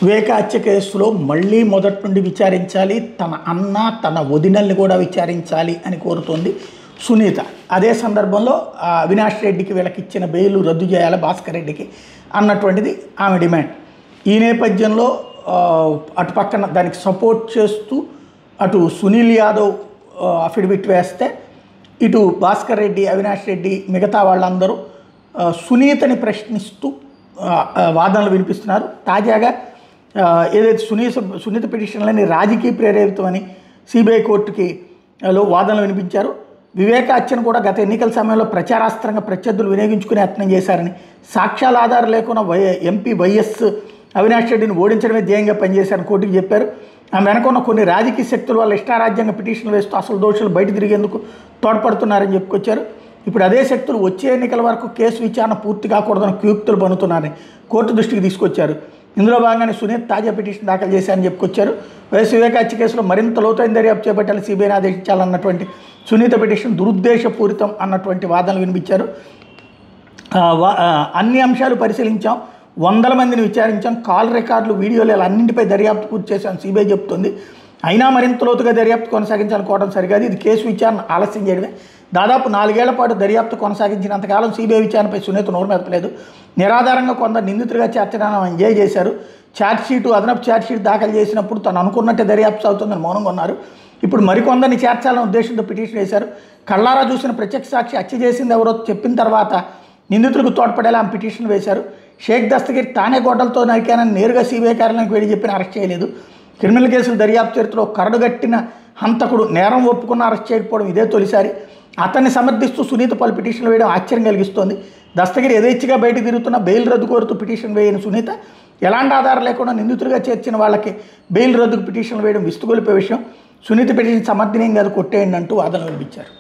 వివేక హత్య కేసులో మళ్ళీ మొదటి నుండి విచారించాలి, తన అన్న తన వదినల్ని కూడా విచారించాలి అని కోరుతోంది సునీత. అదే సందర్భంలో అవినాష్ రెడ్డికి వీళ్ళకి ఇచ్చిన బెయిల్ రద్దు చేయాలి భాస్కర్ రెడ్డికి అన్నటువంటిది ఆమె డిమాండ్. ఈ నేపథ్యంలో అటు పక్కన దానికి సపోర్ట్ చేస్తూ అటు సునీల్ యాదవ్ అఫిడవిట్ వేస్తే, ఇటు భాస్కర్ రెడ్డి, అవినాష్ రెడ్డి, మిగతా వాళ్ళందరూ సునీతని ప్రశ్నిస్తూ వాదనలు వినిపిస్తున్నారు. తాజాగా ఏదైతే సునీత పిటిషన్లని రాజకీయ ప్రేరేపితమని సిబిఐ కోర్టుకి వాదనలు వినిపించారు. వివేక హత్యను కూడా గత ఎన్నికల సమయంలో ప్రచారాస్త్రంగా ప్రత్యర్థులు వినియోగించుకునే యత్నం చేశారని, సాక్ష్యాల ఆధారం లేకుండా ఎంపీ వైఎస్ అవినాష్ రెడ్డిని ఓడించడమే ధ్యేయంగా పనిచేశారని కోర్టుకు చెప్పారు. ఆమె వెనకున్న కొన్ని రాజకీయ శక్తుల వల్ల ఇష్టారాజ్యంగా పిటిషన్లు వేస్తూ అసలు దోషులు బయట తిరిగేందుకు తోడ్పడుతున్నారని చెప్పుకొచ్చారు. ఇప్పుడు అదే శక్తులు వచ్చే ఎన్నికల వరకు కేసు విచారణ పూర్తి కాకూడదని కుయుక్తులు పన్నుతున్నారని కోర్టు దృష్టికి తీసుకొచ్చారు. ఇందులో భాగంగానే సునీత్ తాజా పిటిషన్ దాఖలు చేశారని చెప్పుకొచ్చారు. వైఎస్ వివేక హత్య కేసులో మరింత లోతైన దర్యాప్తు చేపట్టాలని సిబిఐని ఆదేశించాలన్నటువంటి సునీత పిటిషన్ దురుద్దేశపూరితం అన్నటువంటి వాదనలు వినిపించారు. అన్ని అంశాలు పరిశీలించాం, వందల మందిని విచారించాం, కాల్ రికార్డులు, వీడియోలు ఇలా అన్నింటిపై దర్యాప్తు పూర్తి చేశాం సిబిఐ చెబుతుంది. అయినా మరింత లోతుగా దర్యాప్తు కొనసాగించాలనుకోవడం సరికాదు, ఇది కేసు విచారణ ఆలస్యం చేయడమే. దాదాపు 4 ఏళ్ల పాటు దర్యాప్తు కొనసాగించినంతకాలం సిబిఐ విచారణపై సునీత నోరు మెదపలేదు. నిరాధారంగా కొందరు నిందితులుగా చేర్చడానికి ఎంజాయ్ చేశారు. ఛార్జ్షీటు, అదనపు ఛార్జ్షీట్ దాఖలు చేసినప్పుడు తను అనుకున్నట్టే దర్యాప్తు సాగుతుందని మౌనంగా ఉన్నారు. ఇప్పుడు మరికొందరిని చేర్చాలనే ఉద్దేశంతో పిటిషన్ వేశారు. కళ్ళారా చూసిన ప్రత్యక్ష సాక్షి హత్య చేసింది ఎవరో చెప్పిన తర్వాత నిందితులకు తోడ్పడేలా ఆమె పిటిషన్ వేశారు. షేక్ దస్తగిరి తానే గొడ్డలతో నరికానని నేరుగా సిబిఐ కార్యాలయానికి వెళ్ళి చెప్పిన అరెస్ట్ చేయలేదు. క్రిమినల్ కేసుల దర్యాప్తు చరిత్రలో కరడుగట్టిన హంతకుడు నేరం ఒప్పుకున్న అరెస్ట్ చేయకపోవడం ఇదే తొలిసారి. అతన్ని సమర్థిస్తూ సునీత పలు పిటిషన్లు వేయడం ఆశ్చర్యం కలిగిస్తోంది. దస్తగిరి యథేచ్ఛగా బయట తిరుగుతున్న బెయిల్ రద్దు కోరుతూ పిటిషన్ వేయని సునీత ఎలాంటి ఆధారం లేకుండా నిందితులుగా చేర్చిన వాళ్ళకి బెయిల్ రద్దుకు పిటిషన్లు వేయడం విస్తుగొలిపే విషయం. సునీత పిటిషన్ సమర్థనీయం కాదు, కొట్టేయండి అంటూ వాదనలు వినిపించారు.